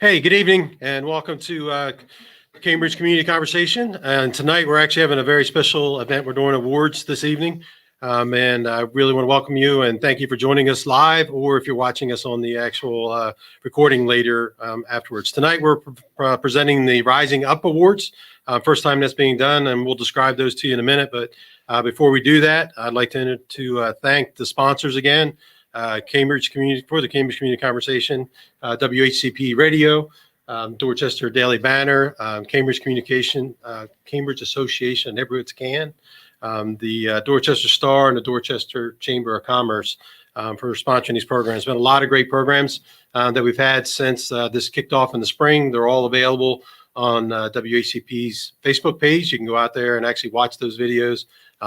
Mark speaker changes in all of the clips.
Speaker 1: Hey, good evening and welcome to Cambridge Community Conversation. And tonight we're actually having a very special event. We're doing awards this evening. And I really want to welcome you and thank you for joining us live, or if you're watching us on the actual recording later afterwards. Tonight we're presenting the Rising Up Awards. First time that's being done, and we'll describe those to you in a minute. But before we do that, I'd like to thank the sponsors again. Cambridge Community for the Cambridge Community Conversation, WHCP Radio, Dorchester Daily Banner, Cambridge Communication, Cambridge Association, Neighborhoods Can, the Dorchester Star, and the Dorchester Chamber of Commerce for sponsoring these programs. There's been a lot of great programs that we've had since this kicked off in the spring. They're all available on WHCP's Facebook page. You can go out there and actually watch those videos.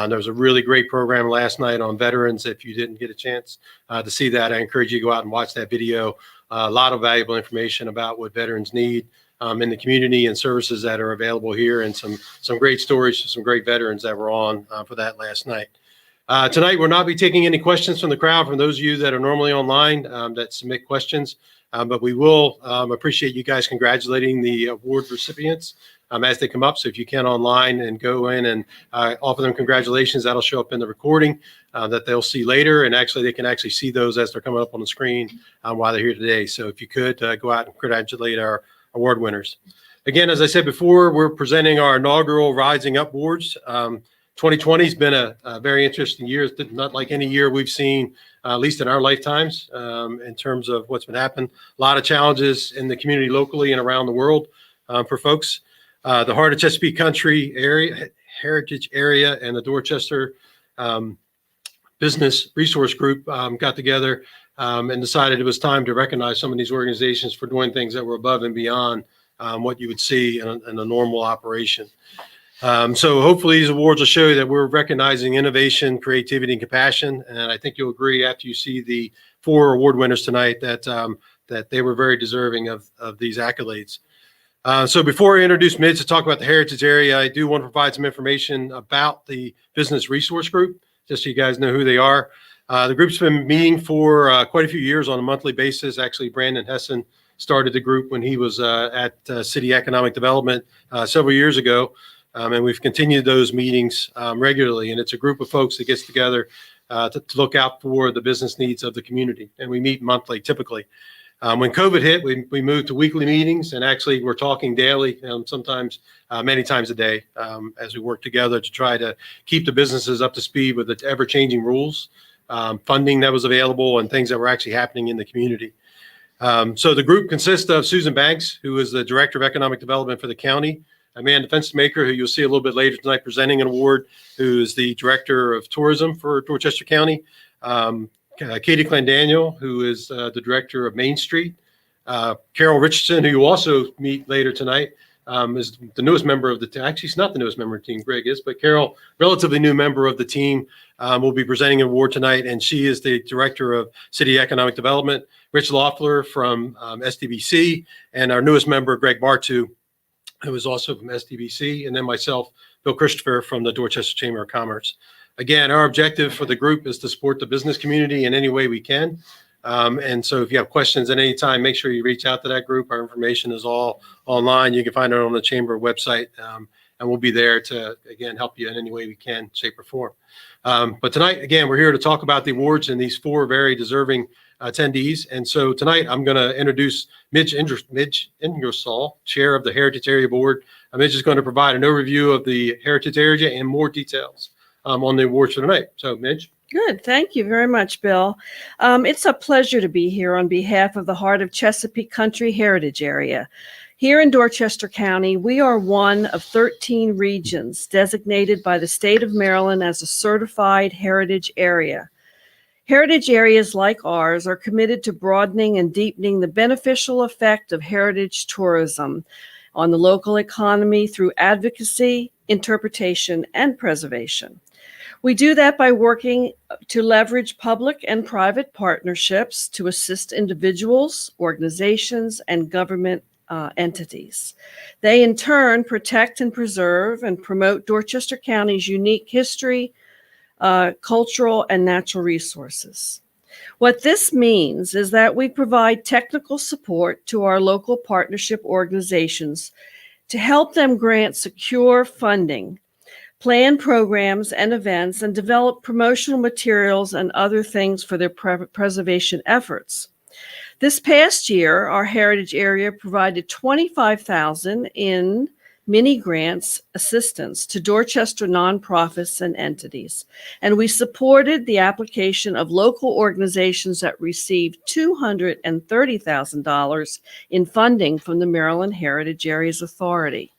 Speaker 1: There was a really great program last night on veterans. If you didn't get a chance to see that, I encourage you to go out and watch that video. A lot of valuable information about what veterans need in the community and services that are available here, and some great stories from some great veterans that were on for that last night. Tonight, we'll not be taking any questions from the crowd, from those of you that are normally online that submit questions, but we will appreciate you guys congratulating the award recipients as they come up. So if you can online and go in and offer them congratulations, that'll show up in the recording that they'll see later. And actually, they can actually see those as they're coming up on the screen while they're here today. So if you could go out and congratulate our award winners. Again, as I said before, we're presenting our inaugural Rising Up Awards. 2020 has been a very interesting year. It's not like any year we've seen, at least in our lifetimes, in terms of what's been happening. A lot of challenges in the community locally and around the world for folks. The Heart of Chesapeake Country area, Heritage Area, and the Dorchester Business Resource Group got together and decided it was time to recognize some of these organizations for doing things that were above and beyond what you would see in a normal operation. So hopefully these awards will show you that we're recognizing innovation, creativity, and compassion. And I think you'll agree after you see the 4 award winners tonight that that they were very deserving of these accolades. So before I introduce Midge to talk about the Heritage Area, I do want to provide some information about the Business Resource Group, just so you guys know who they are. The group's been meeting for quite a few years on a monthly basis. Actually, Brandon Hessen started the group when he was at City Economic Development several years ago. And we've continued those meetings regularly. And it's a group of folks that gets together to look out for the business needs of the community. And we meet monthly, typically. When COVID hit, we moved to weekly meetings, and actually we're talking daily, sometimes many times a day, as we work together to try to keep the businesses up to speed with the ever-changing rules, funding that was available, and things that were actually happening in the community. So the group consists of Susan Banks, who is the Director of Economic Development for the county, Amanda Fenstermaker, who you'll see a little bit later tonight presenting an award, who is the Director of Tourism for Dorchester County, Katie Clandaniel, who is the Director of Main Street, Carol Richardson, who you also meet later tonight, is the newest member of the team. Actually, she's not the newest member of the team, Greg is, but Carol, relatively new member of the team, will be presenting an award tonight, and she is the Director of City Economic Development. Rich Loeffler from SDBC, and our newest member, Greg Bartu, who is also from SDBC, and then myself, Bill Christopher, from the Dorchester Chamber of Commerce. Again, our objective for the group is to support the business community in any way we can. And so if you have questions at any time, make sure you reach out to that group. Our information is all online. You can find it on the Chamber website, and we'll be there to, again, help you in any way we can, shape or form. But tonight, again, we're here to talk about the awards and these 4 very deserving attendees. And so tonight, I'm going to introduce Midge Ingersoll, Chair of the Heritage Area Board. Midge is going to provide an overview of the Heritage Area and more details on the awards for tonight. So, Midge.
Speaker 2: Good. Thank you very much, Bill. It's a pleasure to be here on behalf of the Heart of Chesapeake Country Heritage Area. Here in Dorchester County, we are one of 13 regions designated by the state of Maryland as a certified heritage area. Heritage areas like ours are committed to broadening and deepening the beneficial effect of heritage tourism on the local economy through advocacy, interpretation, and preservation. We do that by working to leverage public and private partnerships to assist individuals, organizations, and government entities. They, in turn, protect and preserve and promote Dorchester County's unique history, cultural, and natural resources. What this means is that we provide technical support to our local partnership organizations to help them grant secure funding, plan programs and events, and develop promotional materials and other things for their preservation efforts. This past year, our heritage area provided $25,000 in mini grants assistance to Dorchester nonprofits and entities, and we supported the application of local organizations that received $230,000 in funding from the Maryland Heritage Areas Authority.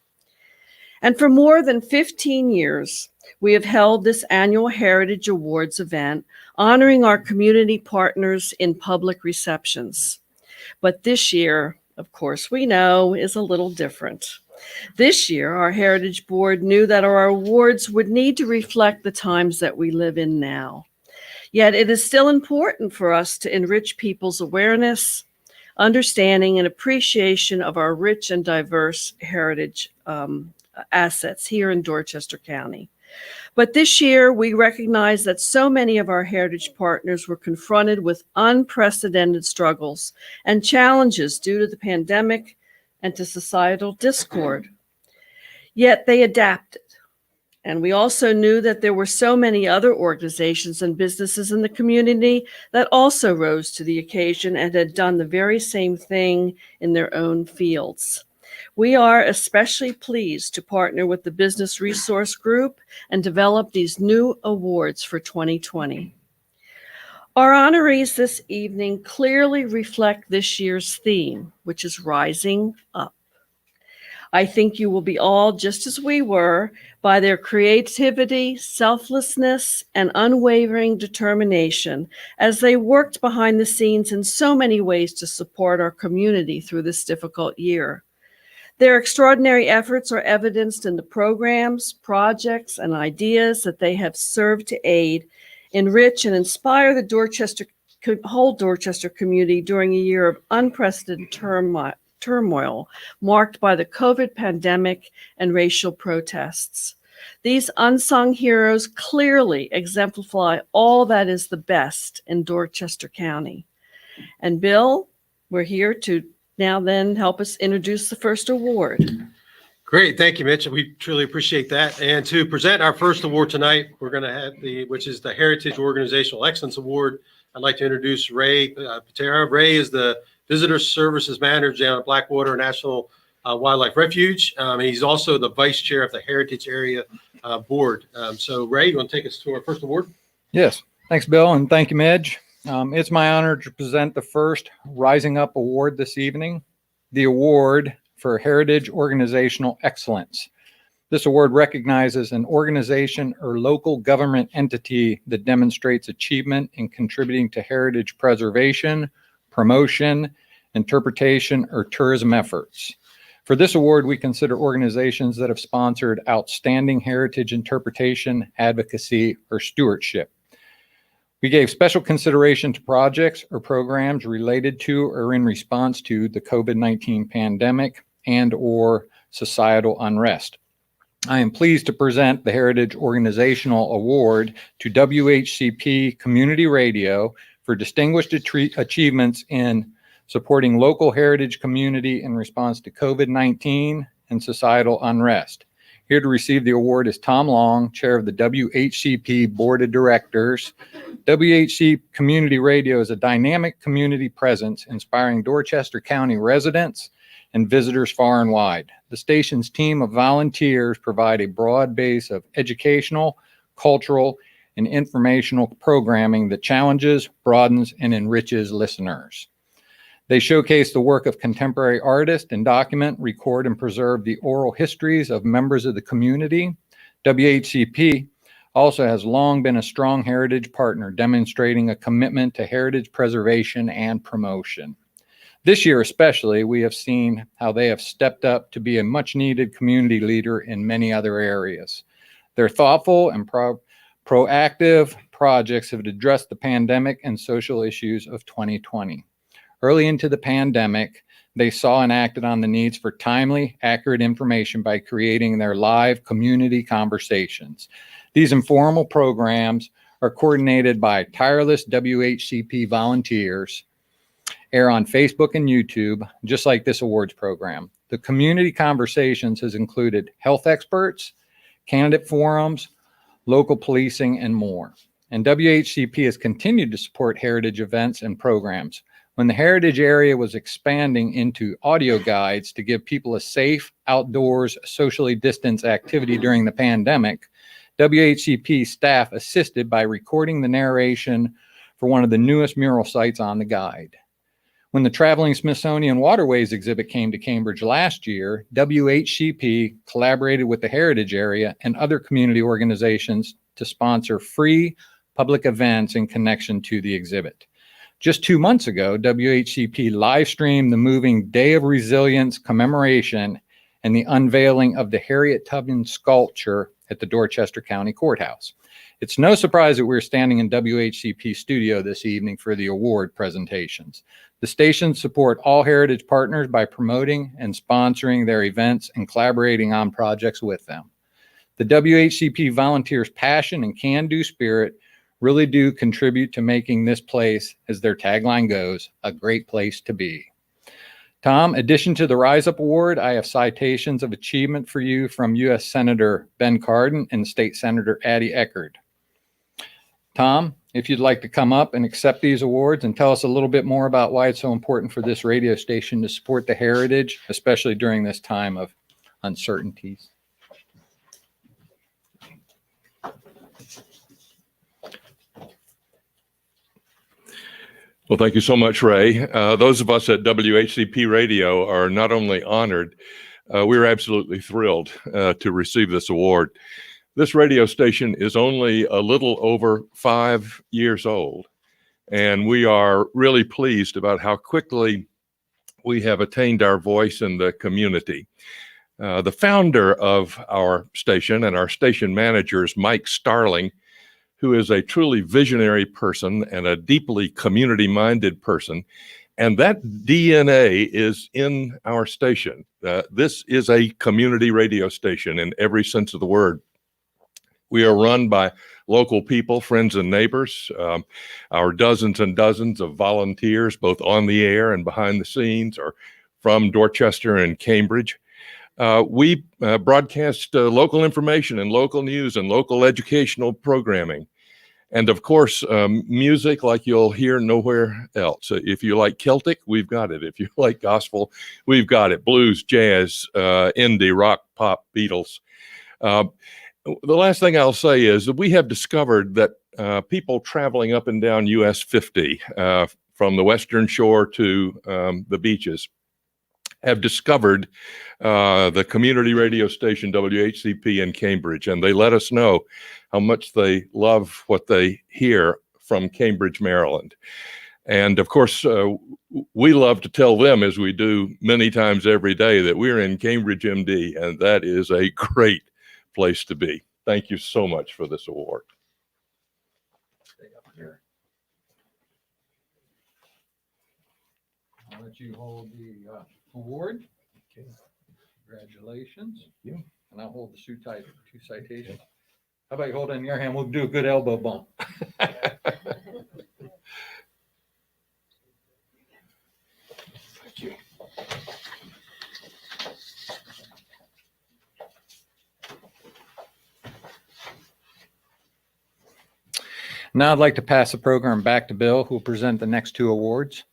Speaker 2: And for more than 15 years, we have held this annual Heritage Awards event, honoring our community partners in public receptions. But this year, of course, we know is a little different. This year, our Heritage Board knew that our awards would need to reflect the times that we live in now. Yet it is still important for us to enrich people's awareness, understanding, and appreciation of our rich and diverse heritage assets here in Dorchester County. But this year, we recognize that so many of our heritage partners were confronted with unprecedented struggles and challenges due to the pandemic and to societal discord. Yet they adapted. And we also knew that there were so many other organizations and businesses in the community that also rose to the occasion and had done the very same thing in their own fields. We are especially pleased to partner with the Business Resource Group and develop these new awards for 2020. Our honorees this evening clearly reflect this year's theme, which is Rising Up. I think you will be awed, just as we were, by their creativity, selflessness, and unwavering determination as they worked behind the scenes in so many ways to support our community through this difficult year. Their extraordinary efforts are evidenced in the programs, projects, and ideas that they have served to aid, enrich, and inspire the whole Dorchester community during a year of unprecedented turmoil marked by the COVID pandemic and racial protests. These unsung heroes clearly exemplify all that is the best in Dorchester County. And Bill, we're here to now then help us introduce the first award.
Speaker 1: Great. Thank you, Mitch. We truly appreciate that. And to present our first award tonight, we're going to have which is the Heritage Organizational Excellence Award. I'd like to introduce Ray Patera. Ray is the Visitor Services Manager down at Blackwater National Wildlife Refuge. He's also the Vice Chair of the Heritage Area Board. So Ray, you want to take us to our first award?
Speaker 3: Yes. Thanks, Bill, and thank you, Midge. It's my honor to present the first Rising Up Award this evening, the award for Heritage Organizational Excellence. This award recognizes an organization or local government entity that demonstrates achievement in contributing to heritage preservation, promotion, interpretation, or tourism efforts. For this award, we consider organizations that have sponsored outstanding heritage interpretation, advocacy, or stewardship. We gave special consideration to projects or programs related to or in response to the COVID-19 pandemic and/or societal unrest. I am pleased to present the Heritage Organizational Award to WHCP Community Radio for distinguished achievements in supporting local heritage community in response to COVID-19 and societal unrest. Here to receive the award is Tom Long, Chair of the WHCP Board of Directors. WHCP Community Radio is a dynamic community presence inspiring Dorchester County residents and visitors far and wide. The station's team of volunteers provide a broad base of educational, cultural, and informational programming that challenges, broadens, and enriches listeners. They showcase the work of contemporary artists and document, record, and preserve the oral histories of members of the community. WHCP also has long been a strong heritage partner, demonstrating a commitment to heritage preservation and promotion. This year especially, we have seen how they have stepped up to be a much-needed community leader in many other areas. Their thoughtful and proactive projects have addressed the pandemic and social issues of 2020. Early into the pandemic, they saw and acted on the needs for timely, accurate information by creating their live community conversations. These informal programs are coordinated by tireless WHCP volunteers, air on Facebook and YouTube, just like this awards program. The community conversations has included health experts, candidate forums, local policing, and more. And WHCP has continued to support heritage events and programs. When the heritage area was expanding into audio guides to give people a safe, outdoors, socially distanced activity during the pandemic, WHCP staff assisted by recording the narration for one of the newest mural sites on the guide. When the Traveling Smithsonian Waterways exhibit came to Cambridge last year, WHCP collaborated with the heritage area and other community organizations to sponsor free public events in connection to the exhibit. Just 2 months ago, WHCP live streamed the moving Day of Resilience commemoration and the unveiling of the Harriet Tubman sculpture at the Dorchester County Courthouse. It's no surprise that we're standing in WHCP studio this evening for the award presentations. The stations support all heritage partners by promoting and sponsoring their events and collaborating on projects with them. The WHCP volunteers' passion and can-do spirit really do contribute to making this place, as their tagline goes, a great place to be. Tom, in addition to the Rise Up Award, I have citations of achievement for you from U.S. Senator Ben Cardin and State Senator Addie Eckerd. Tom, if you'd like to come up and accept these awards and tell us a little bit more about why it's so important for this radio station to support the heritage, especially during this time of uncertainties.
Speaker 4: Well, thank you so much, Ray. Those of us at WHCP Radio are not only honored, we're absolutely thrilled to receive this award. This radio station is only a little over 5 years old, and we are really pleased about how quickly we have attained our voice in the community. The founder of our station and our station manager is Mike Starling, who is a truly visionary person and a deeply community-minded person. And that DNA is in our station. This is a community radio station in every sense of the word. We are run by local people, friends and neighbors. Our dozens and dozens of volunteers, both on the air and behind the scenes, are from Dorchester and Cambridge. We broadcast local information and local news and local educational programming. And of course, music like you'll hear nowhere else. If you like Celtic, we've got it. If you like gospel, we've got it. Blues, jazz, indie, rock, pop, Beatles. The last thing I'll say is that we have discovered that people traveling up and down US 50 from the Western Shore to the beaches have discovered the community radio station WHCP in Cambridge, and they let us know how much they love what they hear from Cambridge, Maryland. And of course, we love to tell them, as we do many times every day, that we're in Cambridge, MD, and that is a great place to be. Thank you so much for this award.
Speaker 3: Stay up here. I'll let you hold the award. Okay. Congratulations.
Speaker 4: Thank you.
Speaker 3: And I'll hold the two citations. How about you hold it in your hand? We'll do a good elbow bump.
Speaker 4: Thank you.
Speaker 3: Now I'd like to pass the program back to Bill, who will present the next two awards.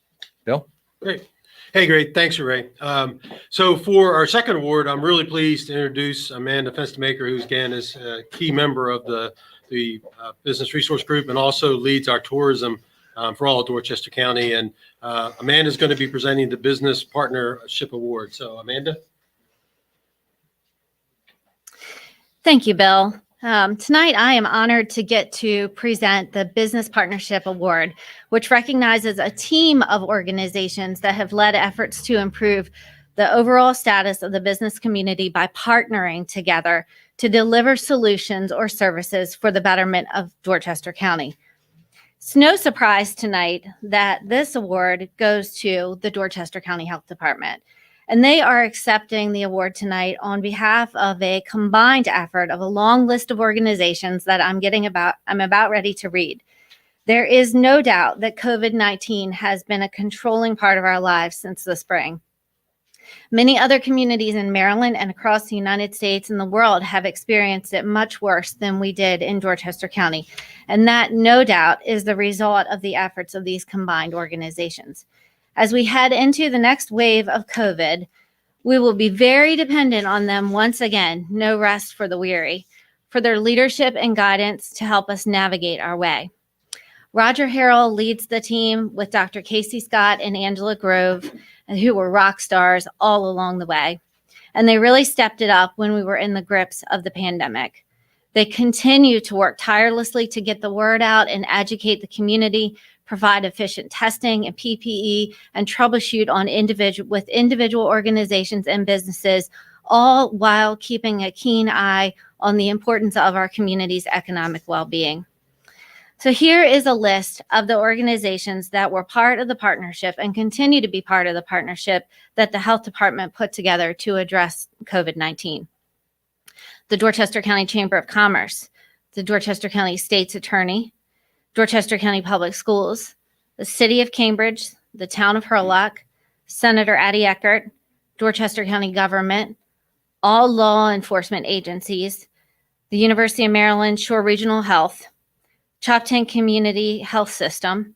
Speaker 3: Bill?
Speaker 1: Great. Hey, great. Thanks, Ray. So for our second award, I'm really pleased to introduce Amanda Fenstermaker, who again is a key member of the Business Resource Group and also leads our tourism for all of Dorchester County. And Amanda is going to be presenting the Business Partnership Award. So Amanda.
Speaker 5: Thank you, Bill. Tonight, I am honored to get to present the Business Partnership Award, which recognizes a team of organizations that have led efforts to improve the overall status of the business community by partnering together to deliver solutions or services for the betterment of Dorchester County. It's no surprise tonight that this award goes to the Dorchester County Health Department. And they are accepting the award tonight on behalf of a combined effort of a long list of organizations that I'm about ready to read. There is no doubt that COVID-19 has been a controlling part of our lives since the spring. Many other communities in Maryland and across the United States and the world have experienced it much worse than we did in Dorchester County. And that, no doubt, is the result of the efforts of these combined organizations. As we head into the next wave of COVID, we will be very dependent on them once again, no rest for the weary, for their leadership and guidance to help us navigate our way. Roger Harrell leads the team with Dr. Casey Scott and Angela Grove, who were rock stars all along the way. And they really stepped it up when we were in the grips of the pandemic. They continue to work tirelessly to get the word out and educate the community, provide efficient testing and PPE, and troubleshoot on individual organizations and businesses, all while keeping a keen eye on the importance of our community's economic well-being. So here is a list of the organizations that were part of the partnership and continue to be part of the partnership that the health department put together to address COVID-19. The Dorchester County Chamber of Commerce, the Dorchester County State's Attorney, Dorchester County Public Schools, the City of Cambridge, the Town of Hurlock, Senator Addie Eckert, Dorchester County Government, all law enforcement agencies, the University of Maryland Shore Regional Health, Choptank Community Health System,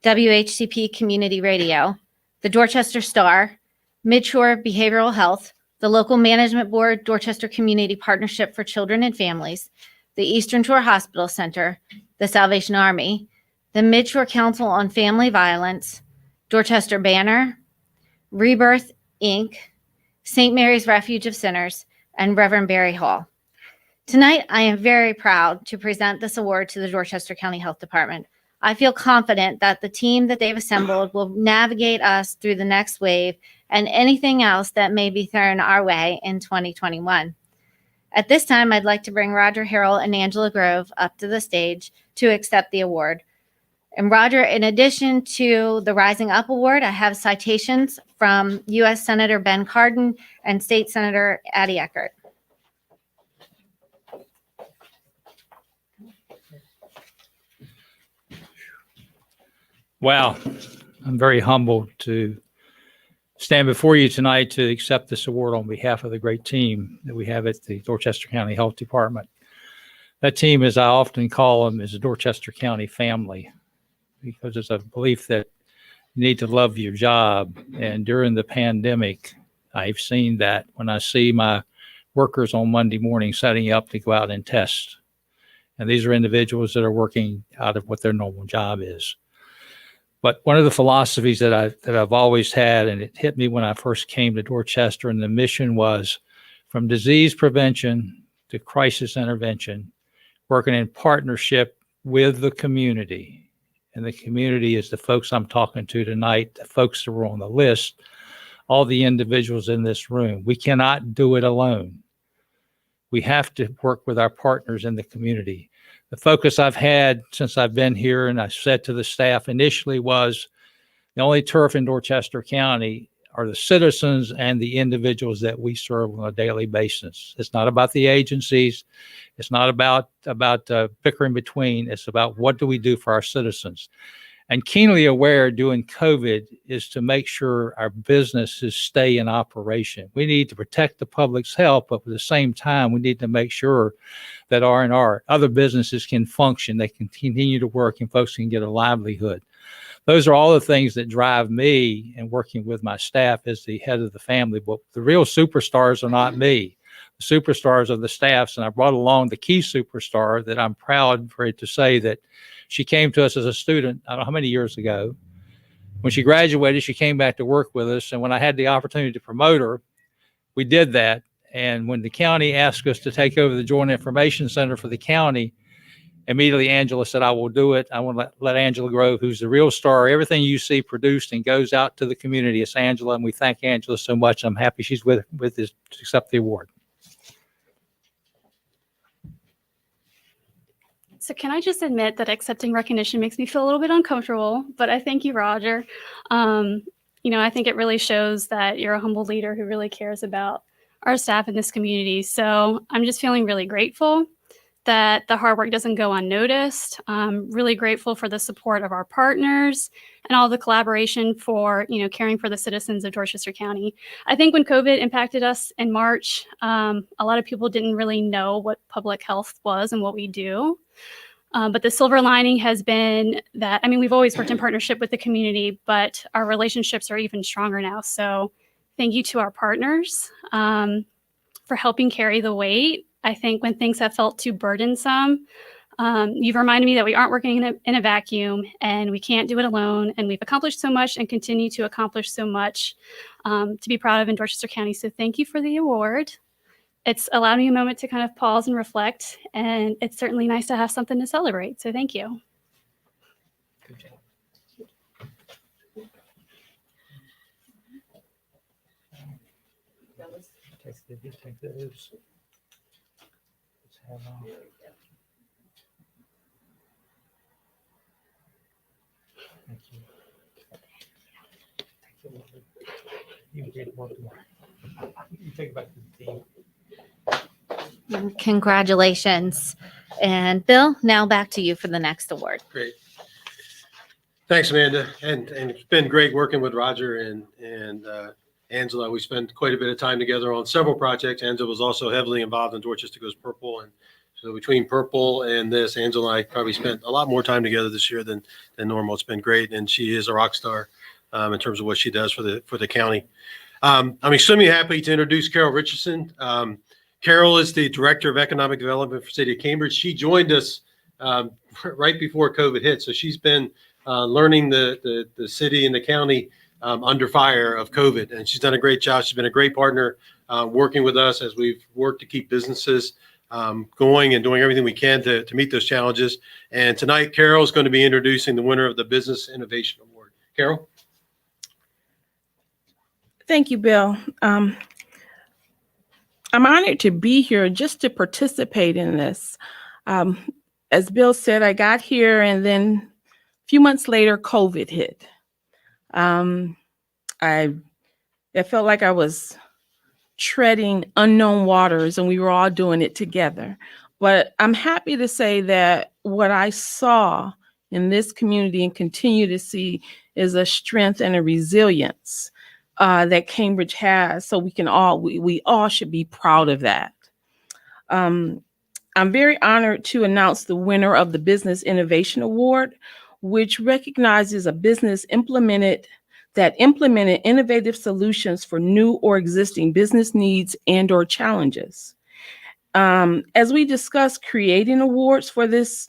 Speaker 5: WHCP Community Radio, the Dorchester Star, Midshore Behavioral Health, the Local Management Board, Dorchester Community Partnership for Children and Families, the Eastern Shore Hospital Center, the Salvation Army, the Midshore Council on Family Violence, Dorchester Banner, Rebirth, Inc., St. Mary's Refuge of Sinners, and Reverend Barry Hall. Tonight, I am very proud to present this award to the Dorchester County Health Department. I feel confident that the team that they've assembled will navigate us through the next wave and anything else that may be thrown our way in 2021. At this time, I'd like to bring Roger Harrell and Angela Grove up to the stage to accept the award. And Roger, in addition to the Rising Up Award, I have citations from U.S. Senator Ben Cardin and State Senator Addie Eckert.
Speaker 6: Wow, I'm very humbled to stand before you tonight to accept this award on behalf of the great team that we have at the Dorchester County Health Department. That team, as I often call them, is a Dorchester County family, because it's a belief that you need to love your job. And during the pandemic, I've seen that when I see my workers on Monday morning setting up to go out and test. And these are individuals that are working out of what their normal job is. But one of the philosophies that I've always had, and it hit me when I first came to Dorchester, and the mission was from disease prevention to crisis intervention, working in partnership with the community. And the community is the folks I'm talking to tonight, the folks that were on the list, all the individuals in this room. We cannot do it alone. We have to work with our partners in the community. The focus I've had since I've been here, and I said to the staff initially, was the only turf in Dorchester County are the citizens and the individuals that we serve on a daily basis. It's not about the agencies. It's not about bickering between. It's about what do we do for our citizens. And keenly aware during COVID is to make sure our businesses stay in operation. We need to protect the public's health, but at the same time, we need to make sure that R&R, other businesses can function, they can continue to work, and folks can get a livelihood. Those are all the things that drive me in working with my staff as the head of the family. But the real superstars are not me. The superstars are the staffs, and I brought along the key superstar that I'm proud for it to say that she came to us as a student, I don't know how many years ago. When she graduated, she came back to work with us. And when I had the opportunity to promote her, we did that. And when the county asked us to take over the Joint Information Center for the county, immediately Angela said, I will do it. I want to let Angela Grove, who's the real star. Everything you see produced and goes out to the community. It's Angela, and we thank Angela so much. I'm happy she's with us to accept the award.
Speaker 7: So can I just admit that accepting recognition makes me feel a little bit uncomfortable, but I thank you, Roger. I think it really shows that you're a humble leader who really cares about our staff in this community. So I'm just feeling really grateful that the hard work doesn't go unnoticed. Really grateful for the support of our partners and all the collaboration for, caring for the citizens of Dorchester County. I think when COVID impacted us in March, a lot of people didn't really know what public health was and what we do. But the silver lining has been that, we've always worked in partnership with the community, but our relationships are even stronger now. So thank you to our partners for helping carry the weight. I think when things have felt too burdensome, you've reminded me that we aren't working in a vacuum and we can't do it alone. And we've accomplished so much and continue to accomplish so much to be proud of in Dorchester County. So thank you for the award. It's allowed me a moment to kind of pause and reflect, and it's certainly nice to have something to celebrate. So thank you.
Speaker 6: Good job. Take those. Let's have Thank you. You can get one more. You take it back to the team.
Speaker 5: Congratulations. And Bill, now back to you for the next award.
Speaker 1: Great. Thanks, Amanda. And it's been great working with Roger and Angela. We spent quite a bit of time together on several projects. Angela was also heavily involved in Dorchester Goes Purple. And so between Purple and this, Angela and I probably spent a lot more time together this year than normal. It's been great. And she is a rock star in terms of what she does for the county. I'm extremely happy to introduce Carol Richardson. Carol is the Director of Economic Development for the City of Cambridge. She joined us right before COVID hit. So she's been learning the city and the county under fire of COVID. And she's done a great job. She's been a great partner working with us as we've worked to keep businesses going and doing everything we can to meet those challenges. And tonight, Carol is going to be introducing the winner of the Business Innovation Award. Carol?
Speaker 8: Thank you, Bill. I'm honored to be here just to participate in this. As Bill said, I got here and then a few months later, COVID hit. It felt like I was treading unknown waters and we were all doing it together. But I'm happy to say that what I saw in this community and continue to see is a strength and a resilience that Cambridge has. So we all should be proud of that. I'm very honored to announce the winner of the Business Innovation Award, which recognizes a business that implemented innovative solutions for new or existing business needs and/or challenges. As we discussed creating awards for this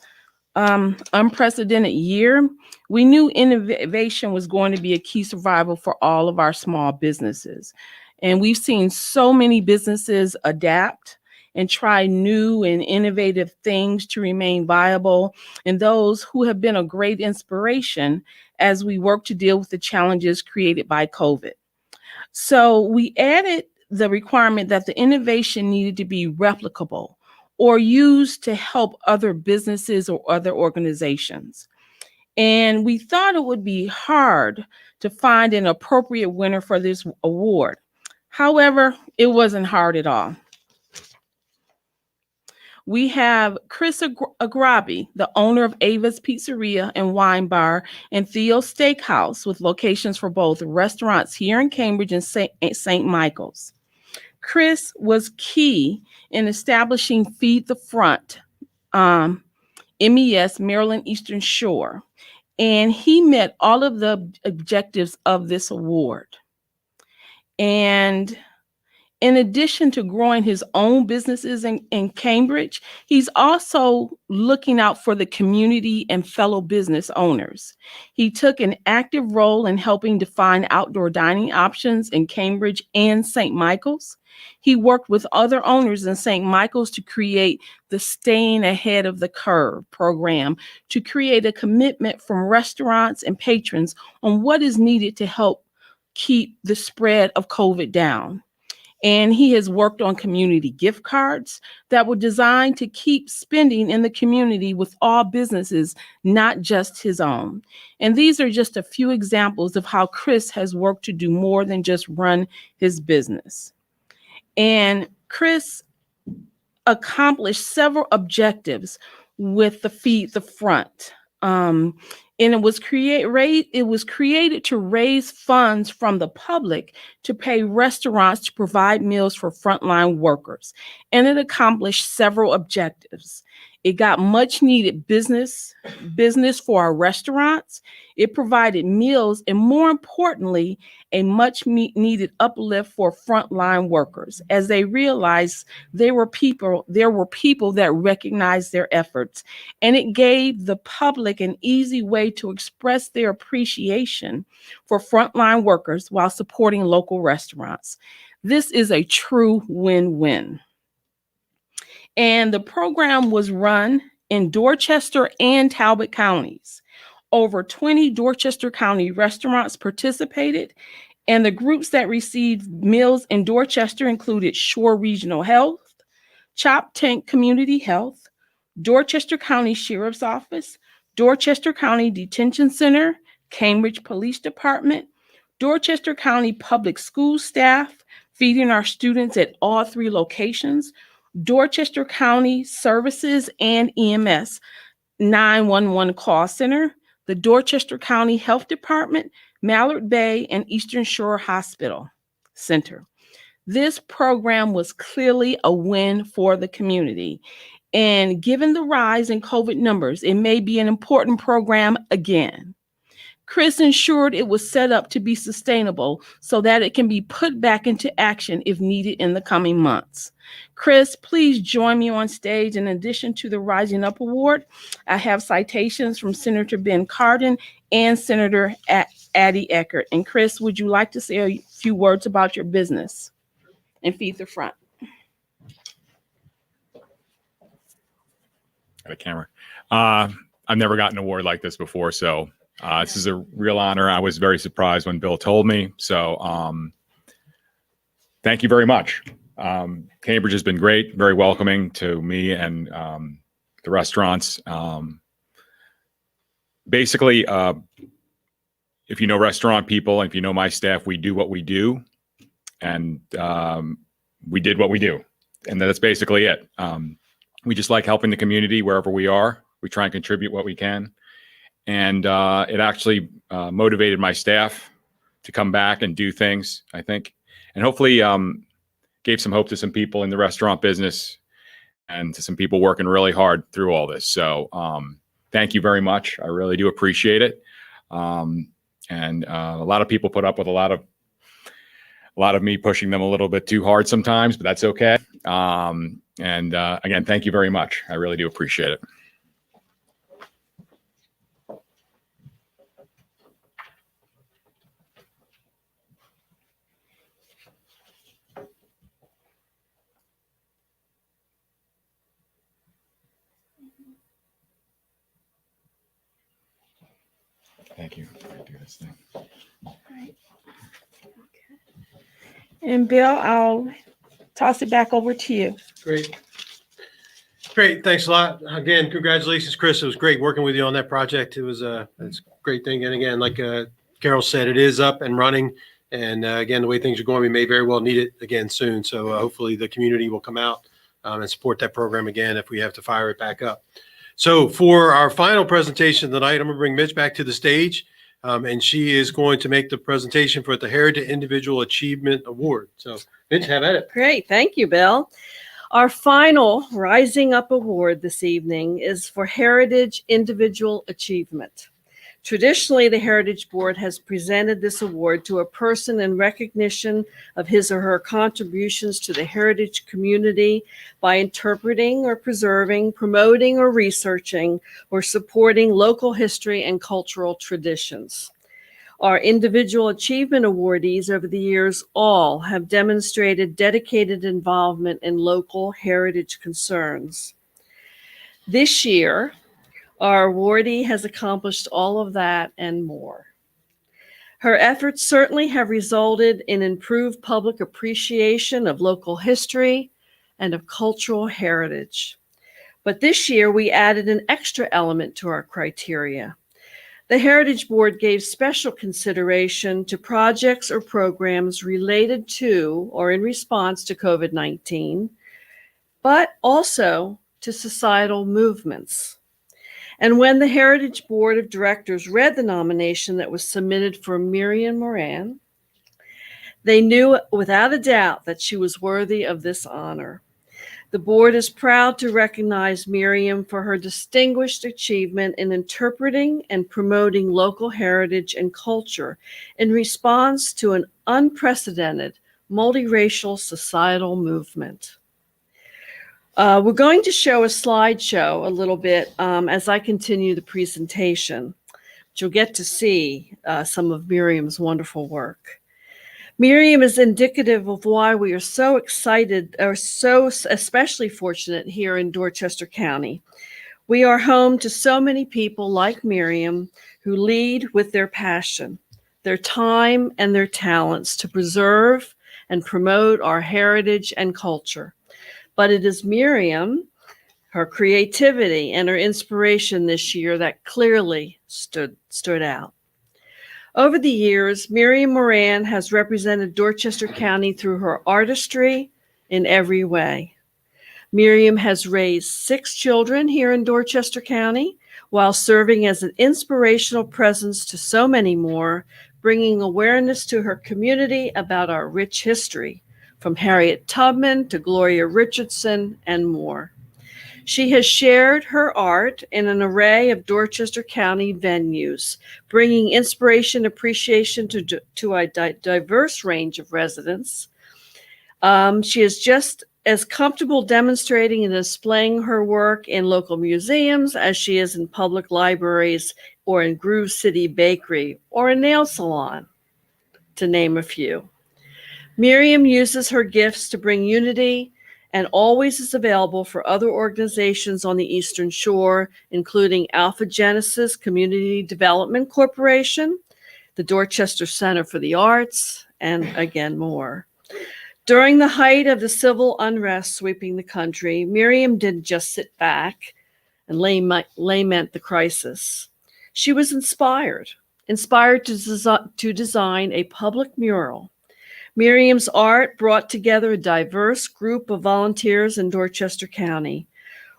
Speaker 8: unprecedented year, we knew innovation was going to be a key survival for all of our small businesses. And we've seen so many businesses adapt and try new and innovative things to remain viable, and those who have been a great inspiration as we work to deal with the challenges created by COVID. So we added the requirement that the innovation needed to be replicable or used to help other businesses or other organizations. And we thought it would be hard to find an appropriate winner for this award. However, it wasn't hard at all. We have Chris Agrabi, the owner of Ava's Pizzeria and Wine Bar, and Theo's Steakhouse, with locations for both restaurants here in Cambridge and St. Michael's. Chris was key in establishing Feed the Front, MES, Maryland Eastern Shore, and he met all of the objectives of this award. And in addition to growing his own businesses in Cambridge, he's also looking out for the community and fellow business owners. He took an active role in helping define outdoor dining options in Cambridge and St. Michael's. He worked with other owners in St. Michael's to create the Staying Ahead of the Curve program, to create a commitment from restaurants and patrons on what is needed to help keep the spread of COVID down. And he has worked on community gift cards that were designed to keep spending in the community with all businesses, not just his own. And these are just a few examples of how Chris has worked to do more than just run his business. And Chris accomplished several objectives with the Feed the Front. And it was created to raise funds from the public to pay restaurants to provide meals for frontline workers. And it accomplished several objectives. It got much needed business for our restaurants. It provided meals, and more importantly, a much needed uplift for frontline workers as they realized there were people that recognized their efforts. And it gave the public an easy way to express their appreciation for frontline workers while supporting local restaurants. This is a true win-win. And the program was run in Dorchester and Talbot counties. Over 20 Dorchester County restaurants participated, and the groups that received meals in Dorchester included Shore Regional Health, Chop Tank Community Health, Dorchester County Sheriff's Office, Dorchester County Detention Center, Cambridge Police Department, Dorchester County Public School staff feeding our students at all 3 locations, Dorchester County Services and EMS 911 call center, the Dorchester County Health Department, Mallard Bay, and Eastern Shore Hospital Center. This program was clearly a win for the community. And given the rise in COVID numbers, it may be an important program again. Chris ensured it was set up to be sustainable so that it can be put back into action if needed in the coming months. Chris, please join me on stage. In addition to the Rising Up Award, I have citations from Senator Ben Cardin and Senator Addie Eckert. And Chris, would you like to say a few words about your business and Feed the Front?
Speaker 9: Got a camera. I've never gotten an award like this before, so this is a real honor. I was very surprised when Bill told me. So thank you very much. Cambridge has been great, very welcoming to me and the restaurants. Basically, if you know restaurant people, and if you know my staff, we do what we do, and we did what we do. And that's basically it. We just like helping the community wherever we are. We try and contribute what we can. And it actually motivated my staff to come back and do things, I think, and hopefully gave some hope to some people in the restaurant business and to some people working really hard through all this. So thank you very much. I really do appreciate it. And a lot of people put up with a lot of me pushing them a little bit too hard sometimes, but that's okay. And again, thank you very much. I really do appreciate it. Thank you. Do this thing.
Speaker 8: And Bill, I'll toss it back over to you.
Speaker 1: Great. Thanks a lot. Again, congratulations, Chris. It was great working with you on that project. It's a great thing. And again, like Carol said, it is up and running. And again, the way things are going, we may very well need it again soon. So hopefully the community will come out and support that program again if we have to fire it back up. So for our final presentation tonight, I'm going to bring Mitch back to the stage, and she is going to make the presentation for the Heritage Individual Achievement Award. So Mitch, have at it.
Speaker 2: Great. Thank you, Bill. Our final Rising Up Award this evening is for Heritage Individual Achievement. Traditionally, the Heritage Board has presented this award to a person in recognition of his or her contributions to the heritage community by interpreting or preserving, promoting or researching, or supporting local history and cultural traditions. Our individual achievement awardees over the years all have demonstrated dedicated involvement in local heritage concerns. This year, our awardee has accomplished all of that and more. Her efforts certainly have resulted in improved public appreciation of local history and of cultural heritage. But this year, we added an extra element to our criteria. The Heritage Board gave special consideration to projects or programs related to or in response to COVID-19, but also to societal movements. And when the Heritage Board of Directors read the nomination that was submitted for Miriam Moran, they knew without a doubt that she was worthy of this honor. The board is proud to recognize Miriam for her distinguished achievement in interpreting and promoting local heritage and culture in response to an unprecedented multiracial societal movement. We're going to show a slideshow a little bit as I continue the presentation. You'll get to see some of Miriam's wonderful work. Miriam is indicative of why we are so excited or so especially fortunate here in Dorchester County. We are home to so many people like Miriam who lead with their passion, their time, and their talents to preserve and promote our heritage and culture. But it is Miriam, her creativity, and her inspiration this year that clearly stood out. Over the years, Miriam Moran has represented Dorchester County through her artistry in every way. Miriam has raised 6 children here in Dorchester County while serving as an inspirational presence to so many more, bringing awareness to her community about our rich history, from Harriet Tubman to Gloria Richardson and more. She has shared her art in an array of Dorchester County venues, bringing inspiration, appreciation to a diverse range of residents. She is just as comfortable demonstrating and displaying her work in local museums as she is in public libraries or in Groove City Bakery or a nail salon, to name a few. Miriam uses her gifts to bring unity and always is available for other organizations on the Eastern Shore, including Alpha Genesis Community Development Corporation, the Dorchester Center for the Arts, and again, more. During the height of the civil unrest sweeping the country, Miriam didn't just sit back and lament the crisis. She was inspired to design a public mural. Miriam's art brought together a diverse group of volunteers in Dorchester County.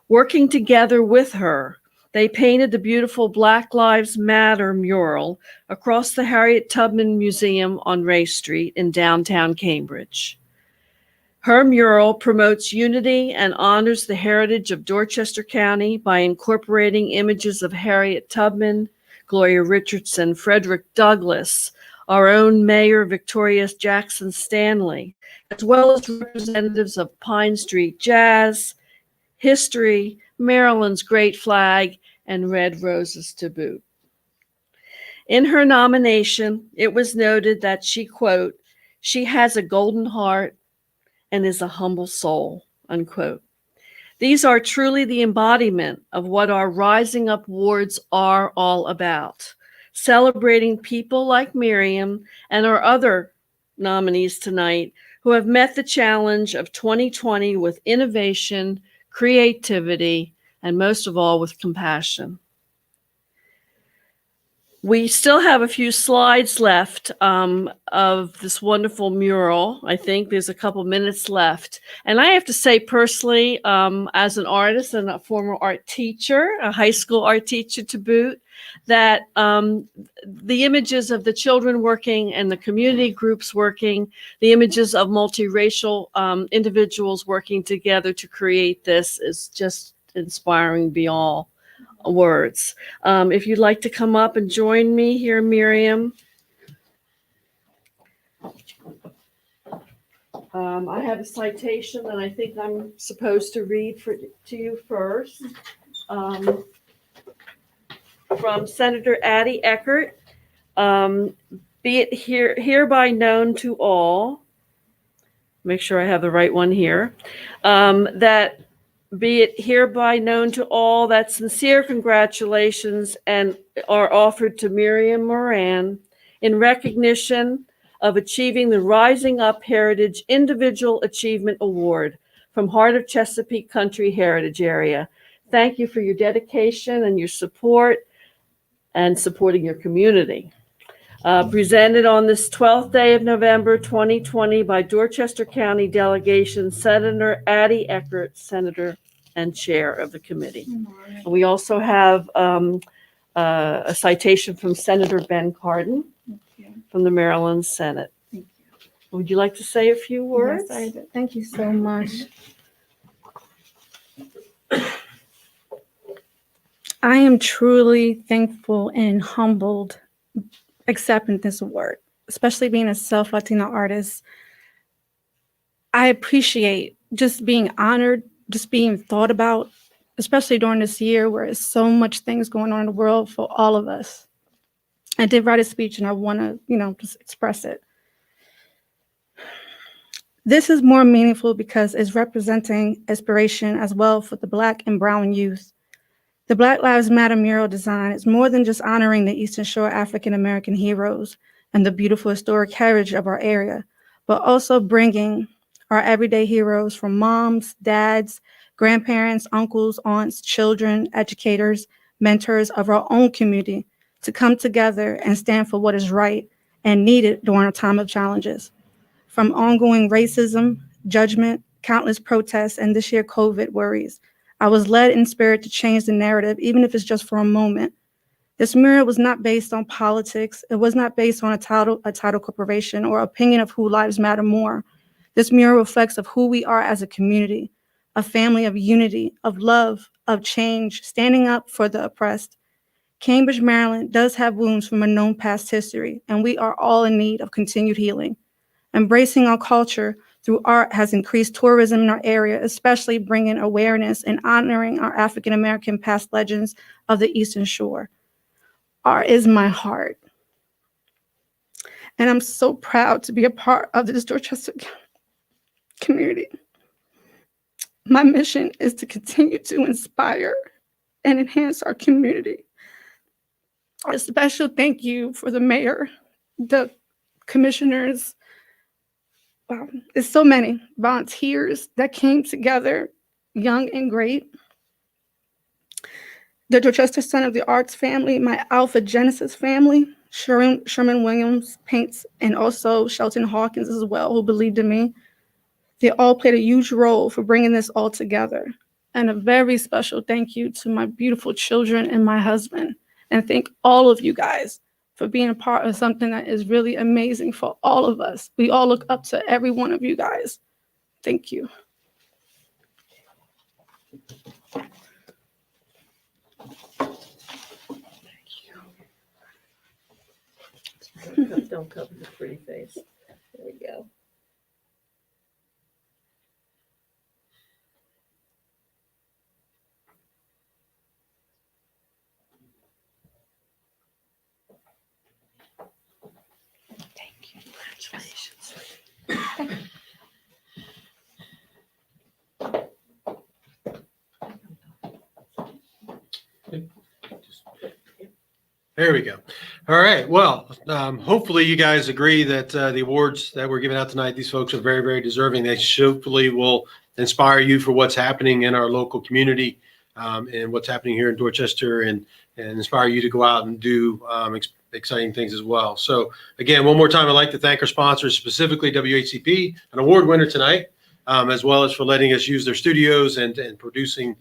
Speaker 2: Working together with her, they painted the beautiful Black Lives Matter mural across the Harriet Tubman Museum on Ray Street in downtown Cambridge. Her mural promotes unity and honors the heritage of Dorchester County by incorporating images of Harriet Tubman, Gloria Richardson, Frederick Douglass, our own Mayor Victoria Jackson Stanley, as well as representatives of Pine Street Jazz, history, Maryland's Great Flag, and Red Roses to boot. In her nomination, it was noted that she, quote, "She has a golden heart and is a humble soul," unquote. These are truly the embodiment of what our Rising Up Awards are all about. Celebrating people like Miriam and our other nominees tonight who have met the challenge of 2020 with innovation, creativity, and most of all, with compassion. We still have a few slides left of this wonderful mural. I think there's a couple minutes left. And I have to say personally, as an artist and a former art teacher, a high school art teacher to boot, that the images of the children working and the community groups working, the images of multiracial individuals working together to create this is just inspiring beyond words. If you'd like to come up and join me here, Miriam. I have a citation that I think I'm supposed to read to you first. From Senator Addie Eckert, be it hereby known to all, make sure I have the right one here, that be it hereby known to all that sincere congratulations and are offered to Miriam Moran in recognition of achieving the Rising Up Heritage Individual Achievement Award from Heart of Chesapeake Country Heritage Area. Thank you for your dedication and your support and supporting your community. Presented on this 12th day of November 2020 by Dorchester County Delegation Senator Addie Eckert, Senator and Chair of the committee. And we also have a citation from Senator Ben Cardin from the Maryland Senate. Would you like to say a few words?
Speaker 10: Yes, I do. Thank you so much. I am truly thankful and humbled accepting this award, especially being a self-Latina artist. I appreciate just being honored, just being thought about, especially during this year where there's so much things going on in the world for all of us. I did write a speech and I want to, just express it. This is more meaningful because it's representing inspiration as well for the Black and Brown youth. The Black Lives Matter mural design is more than just honoring the Eastern Shore African American heroes and the beautiful historic heritage of our area, but also bringing our everyday heroes from moms, dads, grandparents, uncles, aunts, children, educators, mentors of our own community to come together and stand for what is right and needed during a time of challenges. From ongoing racism, judgment, countless protests, and this year COVID worries, I was led in spirit to change the narrative, even if it's just for a moment. This mural was not based on politics. It was not based on a title corporation or opinion of who lives matter more. This mural reflects of who we are as a community, a family of unity, of love, of change, standing up for the oppressed. Cambridge, Maryland does have wounds from a known past history, and we are all in need of continued healing. Embracing our culture through art has increased tourism in our area, especially bringing awareness and honoring our African American past legends of the Eastern Shore. Art is my heart. And I'm so proud to be a part of this Dorchester community. My mission is to continue to inspire and enhance our community. A special thank you for the mayor, the commissioners. Wow, it's so many volunteers that came together, young and great. The Dorchester Center of the Arts family, my Alpha Genesis family, Sherman Williams Paints, and also Shelton Hawkins as well, who believed in me. They all played a huge role for bringing this all together. And a very special thank you to my beautiful children and my husband. And thank all of you guys for being a part of something that is really amazing for all of us. We all look up to every one of you guys. Thank you.
Speaker 2: Don't cover the pretty face. There we go. Congratulations.
Speaker 1: There we go. All right. Well, hopefully you guys agree that the awards that we're giving out tonight, these folks are very, very deserving. They hopefully will inspire you for what's happening in our local community and what's happening here in Dorchester and inspire you to go out and do exciting things as well. So again, one more time, I'd like to thank our sponsors, specifically WHCP, an award winner tonight, as well as for letting us use their studios and producing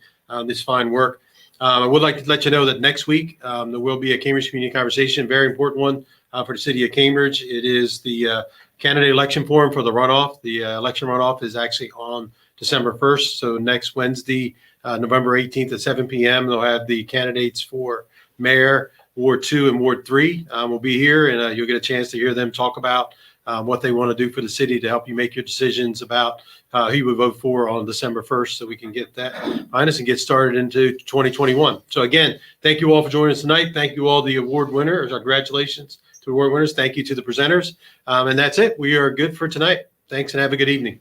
Speaker 1: this fine work. I would like to let you know that next week there will be a Cambridge Community Conversation, very important one for the city of Cambridge. It is the candidate election forum for the runoff. The election runoff is actually on December 1st. So next Wednesday, November 18th at 7 p.m., they'll have the candidates for mayor, Ward 2 and Ward 3 will be here, and you'll get a chance to hear them talk about what they want to do for the city to help you make your decisions about who you would vote for on December 1st, so we can get that behind us and get started into 2021. So again, thank you all for joining us tonight. Thank you all the award winners. Our congratulations to award winners. Thank you to the presenters. And that's it. We are good for tonight. Thanks and have a good evening.